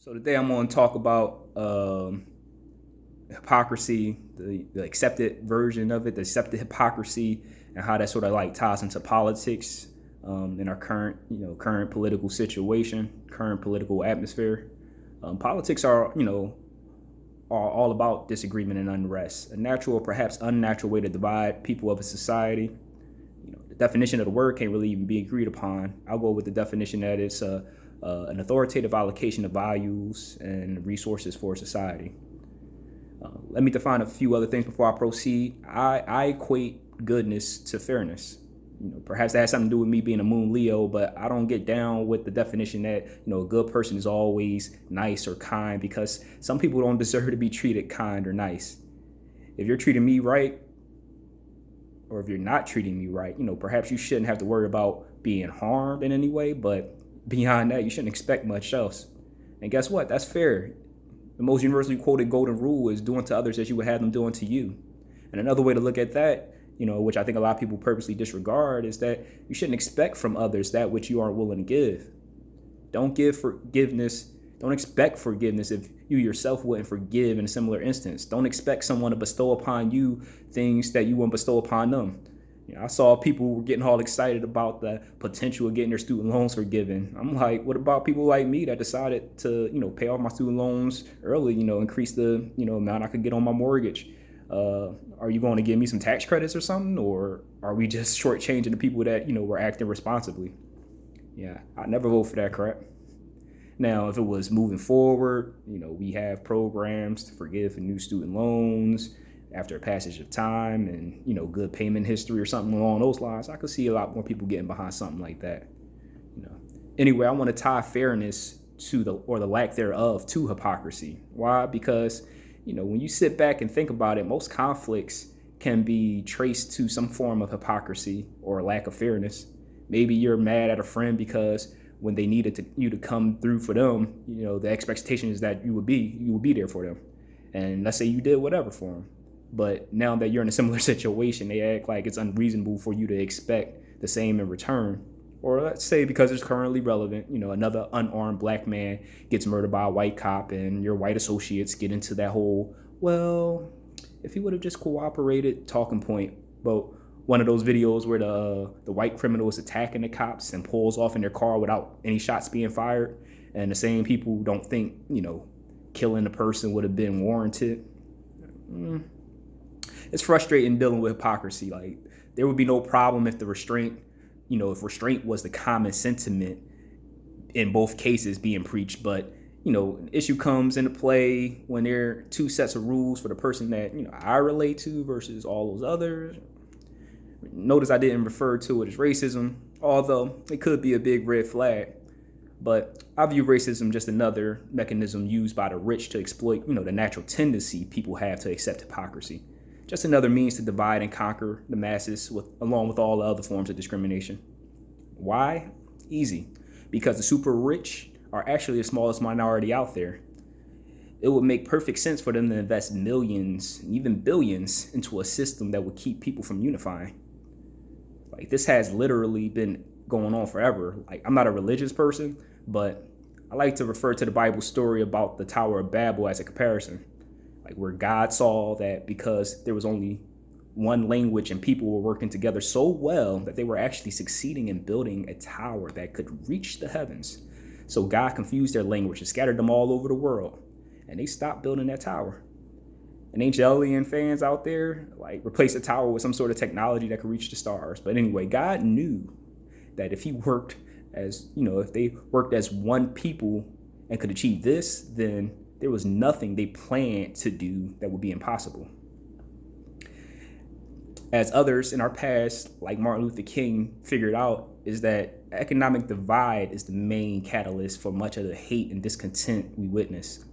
So today I'm going to talk about hypocrisy, the accepted version of it, the accepted hypocrisy, and how that sort of like ties into politics in our current political situation, current political atmosphere. Politics are all about disagreement and unrest, a natural or perhaps unnatural way to divide people of a society. The definition of the word can't really even be agreed upon. I'll go with the definition that it's an authoritative allocation of values and resources for society. Let me define a few other things before I proceed. I equate goodness to fairness. Perhaps that has something to do with me being a moon Leo, but I don't get down with the definition that, a good person is always nice or kind, because some people don't deserve to be treated kind or nice. If you're treating me right, or if you're not treating me right, perhaps you shouldn't have to worry about being harmed in any way, but beyond that, you shouldn't expect much else. And guess what? That's fair. The most universally quoted golden rule is doing to others as you would have them doing to you. And another way to look at that, which I think a lot of people purposely disregard, is that you shouldn't expect from others that which you aren't willing to give. Don't give forgiveness. Don't expect forgiveness if you yourself wouldn't forgive in a similar instance. Don't expect someone to bestow upon you things that you wouldn't bestow upon them. I saw people were getting all excited about the potential of getting their student loans forgiven. I'm like, what about people like me that decided to, pay off my student loans early, increase the, amount I could get on my mortgage? Are you going to give me some tax credits or something? Or are we just shortchanging the people that, were acting responsibly? Yeah, I never vote for that crap. Now, if it was moving forward, we have programs to forgive for new student loans after a passage of time and, good payment history or something along those lines. I could see a lot more people getting behind something like that. Anyway, I want to tie fairness to the lack thereof to hypocrisy. Why? Because, when you sit back and think about it, most conflicts can be traced to some form of hypocrisy or lack of fairness. Maybe you're mad at a friend because when they needed you to come through for them, the expectation is that you would be there for them. And let's say you did whatever for them. But now that you're in a similar situation, they act like it's unreasonable for you to expect the same in return. Or let's say because it's currently relevant, another unarmed black man gets murdered by a white cop and your white associates get into that whole, well, if he would have just cooperated talking point. But one of those videos where the white criminal is attacking the cops and pulls off in their car without any shots being fired. And the same people don't think, killing the person would have been warranted. It's frustrating dealing with hypocrisy. Like, there would be no problem if the restraint, if restraint was the common sentiment in both cases being preached. But, an issue comes into play when there are two sets of rules for the person that, I relate to versus all those others. Notice I didn't refer to it as racism, although it could be a big red flag. But I view racism just another mechanism used by the rich to exploit, the natural tendency people have to accept hypocrisy. Just another means to divide and conquer the masses along with all the other forms of discrimination. Why? Easy. Because the super rich are actually the smallest minority out there. It would make perfect sense for them to invest millions, even billions, into a system that would keep people from unifying. Like, this has literally been going on forever. Like, I'm not a religious person, but I like to refer to the Bible story about the Tower of Babel as a comparison. Like, where God saw that because there was only one language and people were working together so well that they were actually succeeding in building a tower that could reach the heavens. So God confused their language and scattered them all over the world. And they stopped building that tower. And ancient alien fans out there, like, replace the tower with some sort of technology that could reach the stars. But anyway, God knew that if he worked as, if they worked as one people and could achieve this, then there was nothing they planned to do that would be impossible. As others in our past, like Martin Luther King, figured out, is that economic divide is the main catalyst for much of the hate and discontent we witness.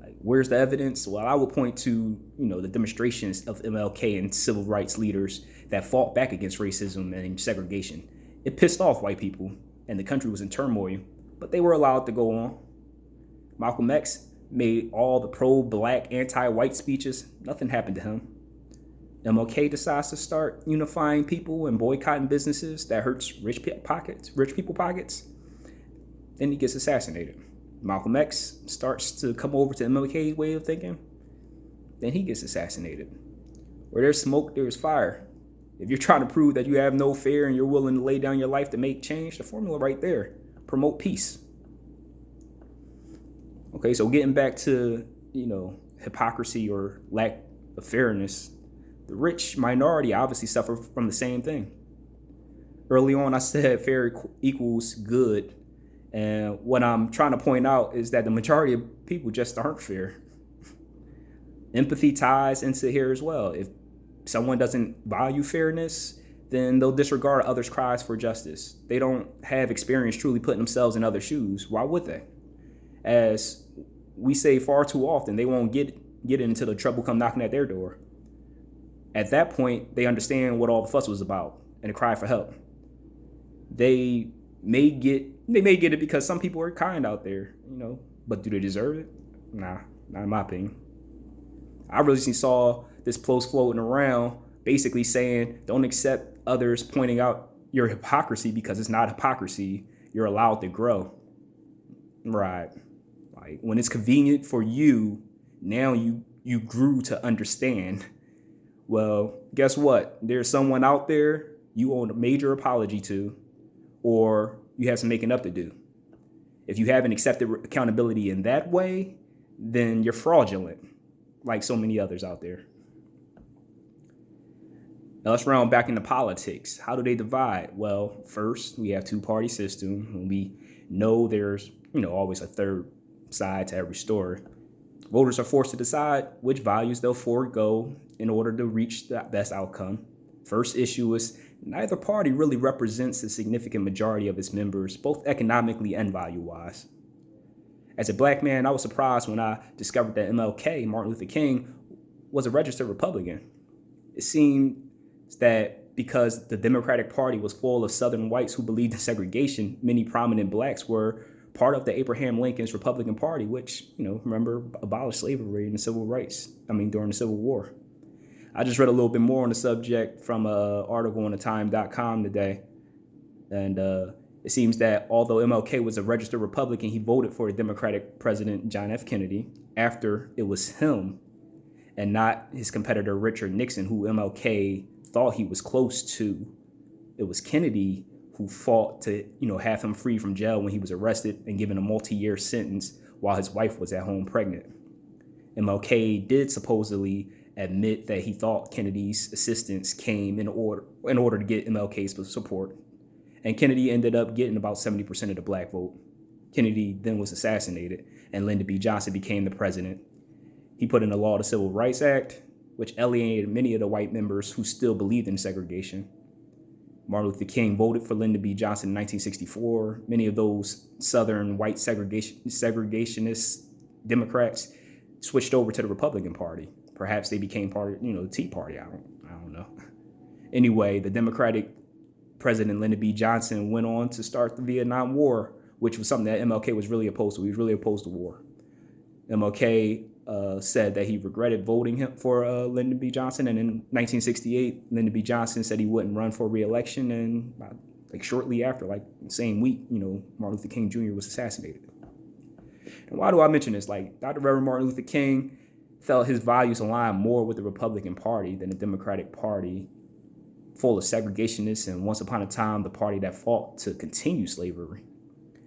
Like, where's the evidence? Well, I would point to, the demonstrations of MLK and civil rights leaders that fought back against racism and segregation. It pissed off white people, and the country was in turmoil, but they were allowed to go on. Malcolm X made all the pro-black, anti-white speeches. Nothing happened to him. MLK decides to start unifying people and boycotting businesses that hurts rich people pockets. Then he gets assassinated. Malcolm X starts to come over to MLK's way of thinking, then he gets assassinated. Where there's smoke, there's fire. If you're trying to prove that you have no fear and you're willing to lay down your life to make change, the formula right there. Promote peace. Okay, so getting back to, hypocrisy or lack of fairness, the rich minority obviously suffer from the same thing. Early on, I said fair equals good. And what I'm trying to point out is that the majority of people just aren't fair. Empathy ties into here as well. If someone doesn't value fairness, then they'll disregard others' cries for justice. They don't have experience truly putting themselves in other shoes. Why would they? As we say far too often, they won't get it until the trouble come knocking at their door. At that point, they understand what all the fuss was about and the cry for help. They may get it because some people are kind out there, but do they deserve it? Nah, not in my opinion. I really saw this post floating around basically saying don't accept others pointing out your hypocrisy because it's not hypocrisy. You're allowed to grow. Right. Like when it's convenient for you, now you grew to understand. Well, guess what? There's someone out there you owe a major apology to, or you have some making up to do. If you haven't accepted accountability in that way, then you're fraudulent, like so many others out there. Now let's round back into politics. How do they divide? Well, first, we have two-party system, and we know there's, always a third side to every story. Voters are forced to decide which values they'll forego in order to reach the best outcome. First issue is neither party really represents a significant majority of its members, both economically and value-wise. As a black man, I was surprised when I discovered that MLK, Martin Luther King, was a registered Republican. It seemed that because the Democratic Party was full of Southern whites who believed in segregation, many prominent blacks were part of the Abraham Lincoln's Republican Party, which, remember, abolished slavery and civil rights, during the Civil War. I just read a little bit more on the subject from an article on thetime.com today. And it seems that although MLK was a registered Republican, he voted for Democratic President John F. Kennedy after it was him and not his competitor Richard Nixon, who MLK thought he was close to. It was Kennedy who fought to, have him free from jail when he was arrested and given a multi-year sentence while his wife was at home pregnant. MLK did supposedly admit that he thought Kennedy's assistance came in order to get MLK's support. And Kennedy ended up getting about 70% of the black vote. Kennedy then was assassinated, and Lyndon B. Johnson became the president. He put in a law, the Civil Rights Act, which alienated many of the white members who still believed in segregation. Martin Luther King voted for Lyndon B. Johnson in 1964. Many of those Southern white segregationist Democrats switched over to the Republican Party. Perhaps they became part of, the Tea Party. I don't know. Anyway, the Democratic President Lyndon B. Johnson went on to start the Vietnam War, which was something that MLK was really opposed to. He was really opposed to war. MLK said that he regretted voting for Lyndon B. Johnson, and in 1968, Lyndon B. Johnson said he wouldn't run for re-election, and shortly after, the same week, Martin Luther King Jr. was assassinated. And why do I mention this? Dr. Reverend Martin Luther King felt his values aligned more with the Republican Party than the Democratic Party, full of segregationists, and once upon a time, the party that fought to continue slavery.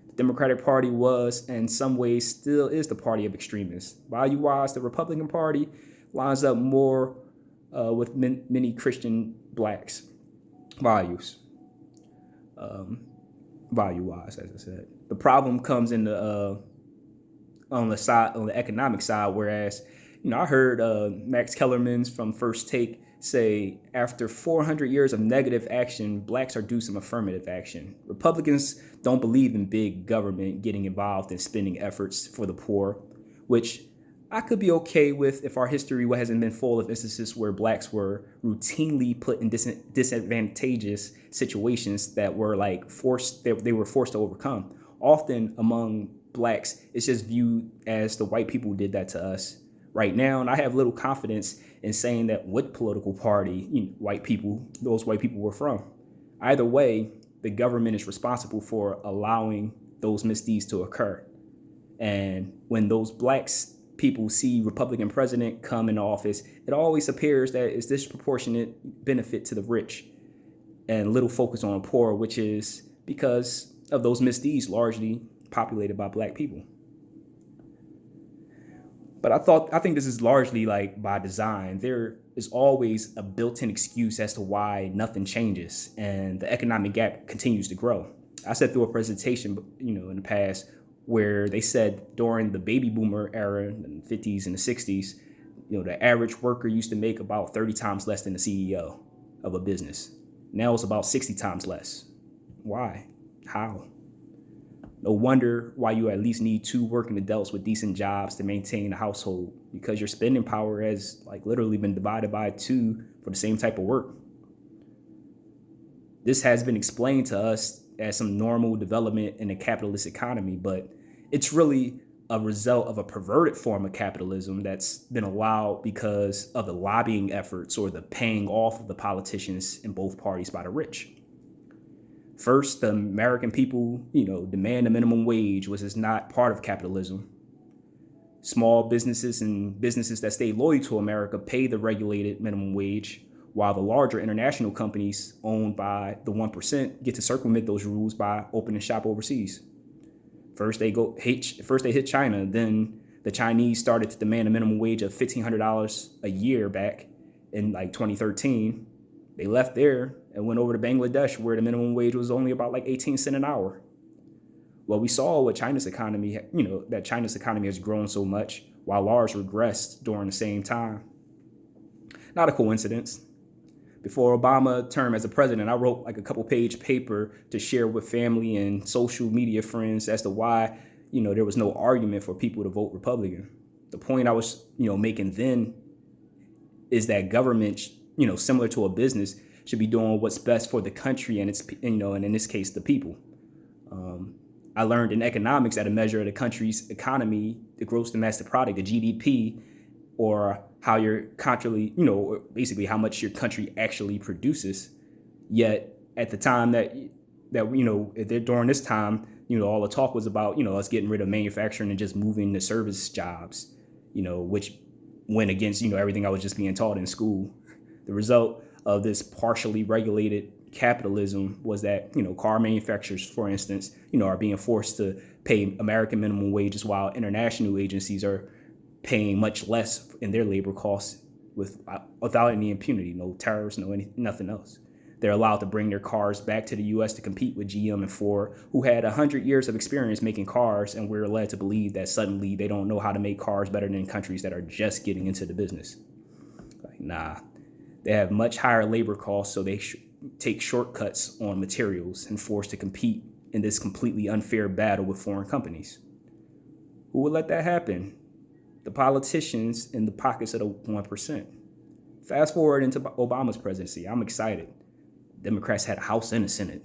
The Democratic Party was, and in some ways still is, the party of extremists. Value-wise, the Republican Party lines up more with many Christian blacks' values. Value-wise, as I said. The problem comes in on the economic side, whereas, I heard Max Kellerman's from First Take say after 400 years of negative action, blacks are due some affirmative action. Republicans don't believe in big government getting involved in spending efforts for the poor, which I could be okay with if our history hasn't been full of instances where blacks were routinely put in disadvantageous situations that were forced to overcome. Often among blacks, it's just viewed as the white people did that to us. Right now, and I have little confidence in saying that what political party those white people were from. Either way, the government is responsible for allowing those misdeeds to occur. And when those blacks people see Republican president come in office, it always appears that it's disproportionate benefit to the rich and little focus on the poor, which is because of those misdeeds largely populated by black people. But I think this is largely like by design. There is always a built-in excuse as to why nothing changes and the economic gap continues to grow. I said through a presentation, in the past, where they said during the baby boomer era in the 50s and the 60s, the average worker used to make about 30 times less than the CEO of a business. Now it's about 60 times less. Why? How? No wonder why you at least need 2 working adults with decent jobs to maintain a household, because your spending power has like literally been divided by 2 for the same type of work. This has been explained to us as some normal development in a capitalist economy, but it's really a result of a perverted form of capitalism that's been allowed because of the lobbying efforts or the paying off of the politicians in both parties by the rich. First, the American people, demand a minimum wage, which is not part of capitalism. Small businesses and businesses that stay loyal to America pay the regulated minimum wage, while the larger international companies owned by the 1% get to circumvent those rules by opening shop overseas. First they hit China, then the Chinese started to demand a minimum wage of $1,500 a year back in like 2013. They left there and went over to Bangladesh, where the minimum wage was only about like 18 cents an hour. Well, we saw what China's economy, that China's economy has grown so much while ours regressed during the same time. Not a coincidence. Before Obama term as a president, I wrote like a couple page paper to share with family and social media friends as to why, there was no argument for people to vote Republican. The point I was, making then is that government, similar to a business, should be doing what's best for the country and its, and in this case, the people. I learned in economics that a measure of the country's economy, the gross domestic product, the GDP, or how your country, basically how much your country actually produces. Yet at the time during this time, all the talk was about, us getting rid of manufacturing and just moving to service jobs, which went against, everything I was just being taught in school. The result of this partially regulated capitalism was that, car manufacturers, for instance, are being forced to pay American minimum wages while international agencies are paying much less in their labor costs without any impunity, no tariffs, nothing else. They're allowed to bring their cars back to the U.S. to compete with GM and Ford, who had 100 years of experience making cars, and we're led to believe that suddenly they don't know how to make cars better than countries that are just getting into the business. Nah, they have much higher labor costs, so they take shortcuts on materials and forced to compete in this completely unfair battle with foreign companies. Who would let that happen? The politicians in the pockets of the 1%. Fast forward into Obama's presidency. I'm excited. Democrats had a House and a Senate.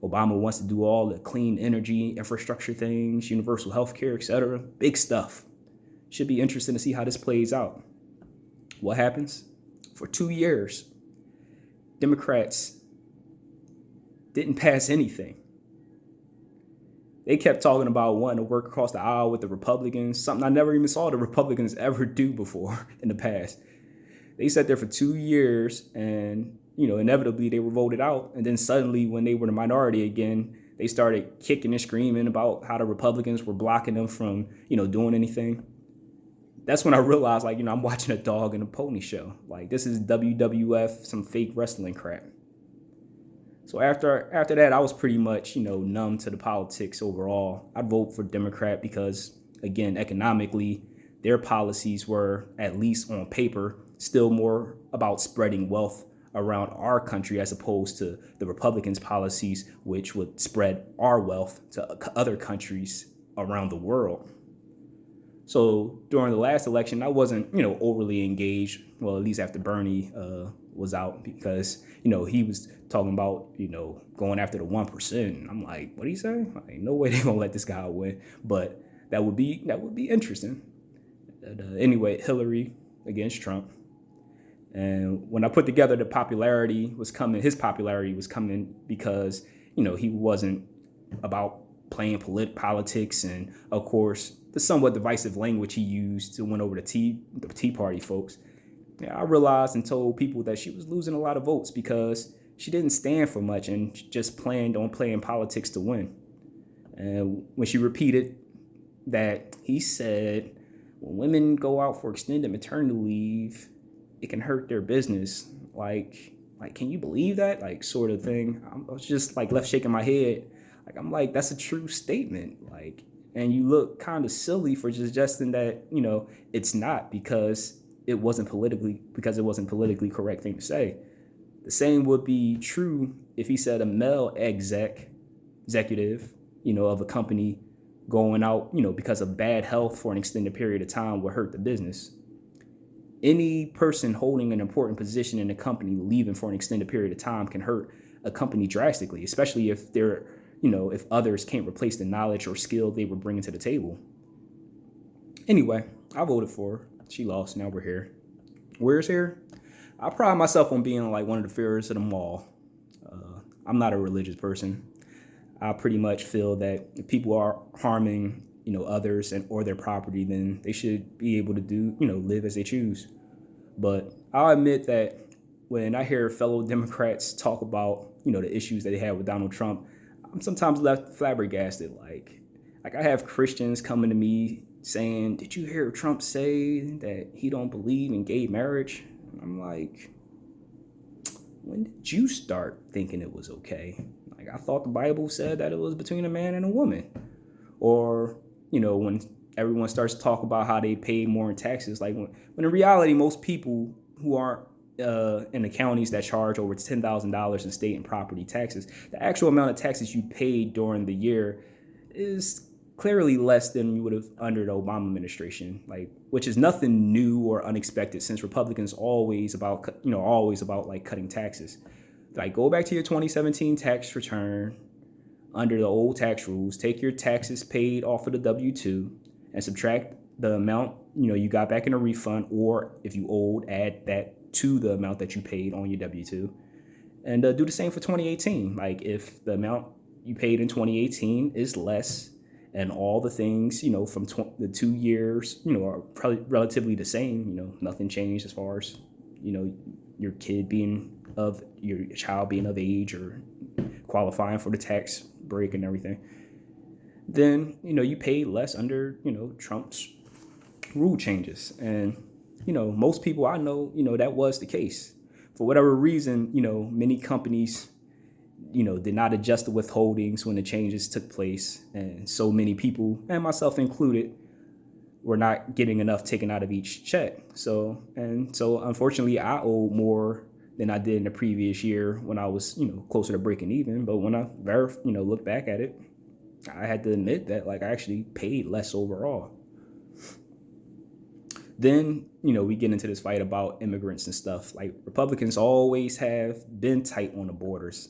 Obama wants to do all the clean energy, infrastructure things, universal health care, etc. Big stuff. Should be interesting to see how this plays out. What happens? For 2 years, Democrats didn't pass anything. They kept talking about wanting to work across the aisle with the Republicans, something I never even saw the Republicans ever do before in the past. They sat there for 2 years and, inevitably they were voted out. And then suddenly when they were the minority again, they started kicking and screaming about how the Republicans were blocking them from, doing anything. That's when I realized, I'm watching a dog and a pony show. Like, this is WWF, some fake wrestling crap. So after that, I was pretty much, numb to the politics overall. I'd vote for Democrat because, again, economically, their policies were, at least on paper, still more about spreading wealth around our country as opposed to the Republicans' policies, which would spread our wealth to other countries around the world. So during the last election, I wasn't, overly engaged. Well, at least after Bernie was out, because, he was talking about, going after the 1%. I'm like, what did he say? Like, no way they're gonna let this guy win. But that would be interesting. Anyway, Hillary against Trump. And when I put together his popularity was coming because, he wasn't about playing politics, and of course the somewhat divisive language he used to win over the Tea Party folks. Yeah, I realized and told people that she was losing a lot of votes because she didn't stand for much and just planned on playing politics to win. And when she repeated that he said, when women go out for extended maternity leave, it can hurt their business. Like, can you believe that? Like, sort of thing. I was just like left shaking my head. Like, I'm like, that's a true statement. Like, and you look kind of silly for suggesting that, it's not because it wasn't politically correct thing to say. The same would be true if he said a male executive, of a company going out, because of bad health for an extended period of time would hurt the business. Any person holding an important position in a company leaving for an extended period of time can hurt a company drastically, especially if if others can't replace the knowledge or skill they were bringing to the table. Anyway, I voted for her. She lost. Now we're here. Where's here? I pride myself on being like one of the fearers of the mall. I'm not a religious person. I pretty much feel that if people are harming, others or their property, then they should be able to live as they choose. But I'll admit that when I hear fellow Democrats talk about, the issues that they have with Donald Trump, I'm sometimes left flabbergasted. Like I have Christians coming to me saying, "Did you hear Trump say that he don't believe in gay marriage?" And I'm like, when did you start thinking it was okay? Like, I thought the Bible said that it was between a man and a woman. Or, when everyone starts to talk about how they pay more in taxes, like when in reality, most people who aren't in the counties that charge over $10,000 in state and property taxes, the actual amount of taxes you paid during the year is clearly less than you would have under the Obama administration, which is nothing new or unexpected since Republicans always about like cutting taxes. Like, go back to your 2017 tax return under the old tax rules, take your taxes paid off of the W-2 and subtract the amount, you got back in a refund, or if you owed, add that to the amount that you paid on your W-2, and do the same for 2018. Like, if the amount you paid in 2018 is less and all the things, from the 2 years, are probably relatively the same, nothing changed as far as, your child being of age or qualifying for the tax break and everything, then, you paid less under, Trump's rule changes. And, most people I know, that was the case. For whatever reason, many companies, did not adjust the withholdings when the changes took place. And so many people, and myself included, were not getting enough taken out of each check. So unfortunately, I owed more than I did in the previous year when I was, closer to breaking even. But when I look back at it, I had to admit that I actually paid less overall. Then, we get into this fight about immigrants and stuff. Like, Republicans always have been tight on the borders.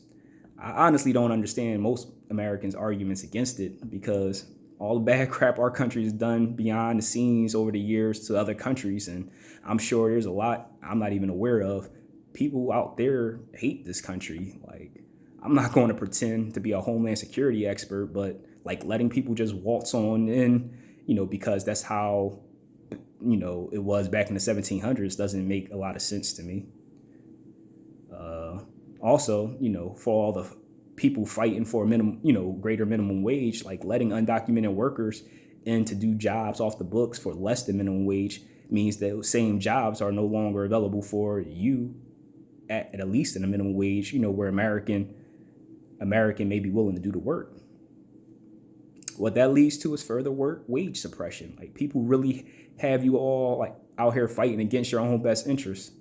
I honestly don't understand most Americans' arguments against it, because all the bad crap our country has done behind the scenes over the years to other countries, and I'm sure there's a lot I'm not even aware of. People out there hate this country. Like, I'm not going to pretend to be a homeland security expert, but letting people just waltz on in, because that's how, it was back in the 1700s doesn't make a lot of sense to me. Also, for all the people fighting for a minimum, greater minimum wage, letting undocumented workers in to do jobs off the books for less than minimum wage means that those same jobs are no longer available for you at least in a minimum wage, where American may be willing to do the work. What that leads to is further wage suppression. Like, people really have you all out here fighting against your own best interests.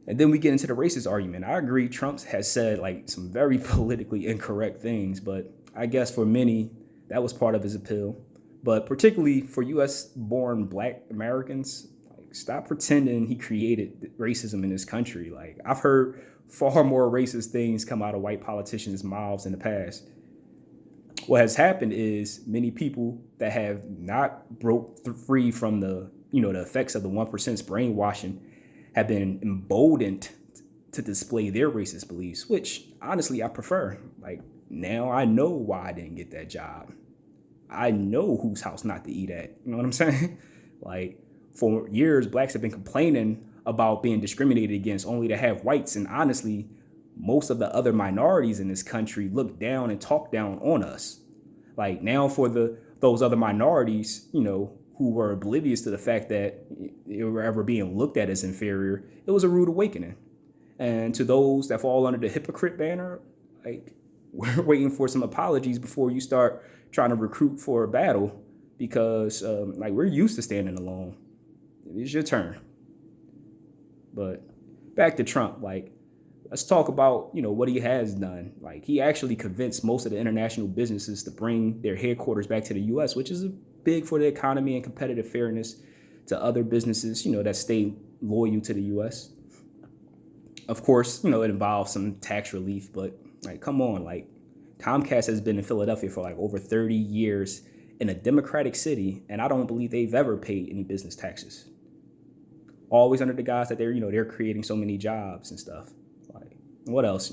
And then we get into the racist argument. I agree, Trump has said some very politically incorrect things, but I guess for many that was part of his appeal. But particularly for U.S.-born Black Americans, stop pretending he created racism in this country. I've heard far more racist things come out of white politicians' mouths in the past. What has happened is many people that have not broke free from the effects of the 1%'s brainwashing have been emboldened to display their racist beliefs, which honestly I prefer. Now I know why I didn't get that job. I know whose house not to eat at. You know what I'm saying? Like, for years, blacks have been complaining about being discriminated against only to have whites. And honestly, most of the other minorities in this country look down and talk down on us. Like, now for those other minorities, who were oblivious to the fact that they were ever being looked at as inferior, it was a rude awakening. And to those that fall under the hypocrite banner, like, we're waiting for some apologies before you start trying to recruit for a battle, because like, we're used to standing alone. It's your turn. But back to Trump, like, let's talk about, what he has done. Like, he actually convinced most of the international businesses to bring their headquarters back to the US, which is big for the economy and competitive fairness to other businesses, that stay loyal to the US. Of course, it involves some tax relief, but like, come on, like, Comcast has been in Philadelphia for like over 30 years in a democratic city, and I don't believe they've ever paid any business taxes. Always under the guise that they're creating so many jobs and stuff. Like, what else?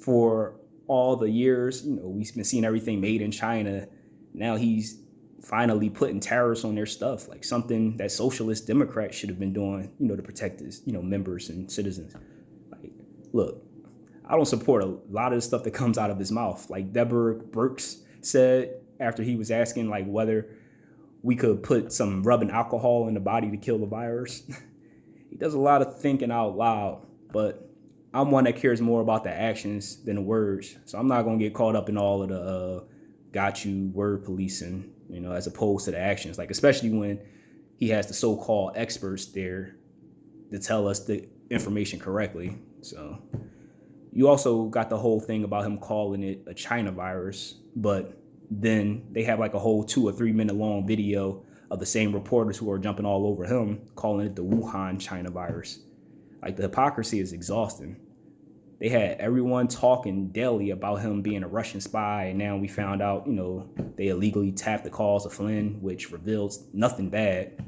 For all the years, we've been seeing everything made in China. Now he's finally putting tariffs on their stuff, like something that socialist Democrats should have been doing, to protect his, members and citizens. Like, look, I don't support a lot of the stuff that comes out of his mouth. Like Deborah Birx said after he was asking, like, whether we could put some rubbing alcohol in the body to kill the virus. He does a lot of thinking out loud, but I'm one that cares more about the actions than the words. So I'm not going to get caught up in all of the got you word policing, as opposed to the actions. Like, especially when he has the so-called experts there to tell us the information correctly. So you also got the whole thing about him calling it a China virus, but then they have like a whole 2 or 3 minute long video of the same reporters who are jumping all over him, calling it the Wuhan China virus. Like, the hypocrisy is exhausting. They had everyone talking daily about him being a Russian spy, and now we found out, they illegally tapped the calls of Flynn, which reveals nothing bad,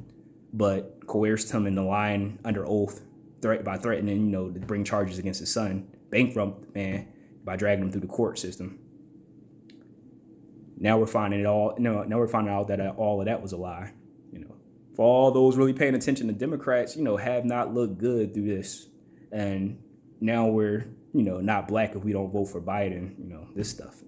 but coerced him into lying under oath by threatening, to bring charges against his son, bankrupt the man by dragging him through the court system. Now we're finding out that all of that was a lie. For all those really paying attention to Democrats, have not looked good through this. And now we're, not black if we don't vote for Biden, this stuff.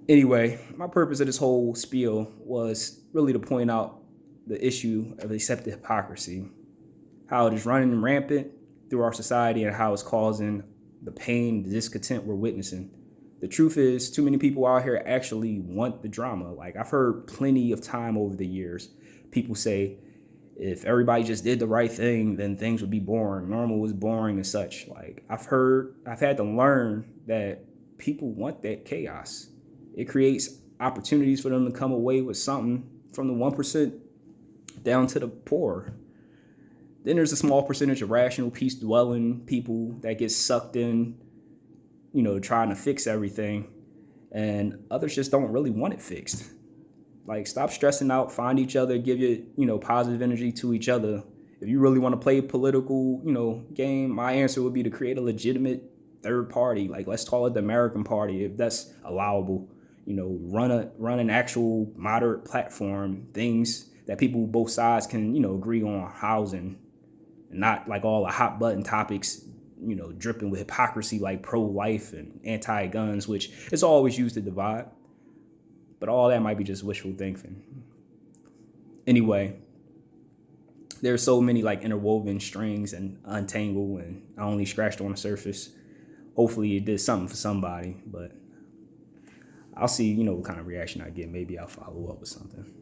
Anyway, my purpose of this whole spiel was really to point out the issue of accepted hypocrisy, how it is running rampant through our society, and how it's causing the pain, the discontent we're witnessing. The truth is, too many people out here actually want the drama. Like, I've heard plenty of time over the years, people say, if everybody just did the right thing, then things would be boring. Normal was boring and such. Like, I've had to learn that people want that chaos. It creates opportunities for them to come away with something, from the 1% down to the poor. Then there's a small percentage of rational, peace-dwelling people that get sucked in, trying to fix everything, and others just don't really want it fixed. Like, stop stressing out, find each other, give your, positive energy to each other. If you really want to play a political, game, my answer would be to create a legitimate third party. Like, let's call it the American Party, if that's allowable. Run an actual moderate platform, things that people both sides can, agree on, housing, and not like all the hot button topics, dripping with hypocrisy like pro-life and anti-guns, which is always used to divide. But all that might be just wishful thinking. Anyway, there's so many like interwoven strings and untangled, and I only scratched on the surface. Hopefully it did something for somebody, but I'll see, what kind of reaction I get. Maybe I'll follow up with something.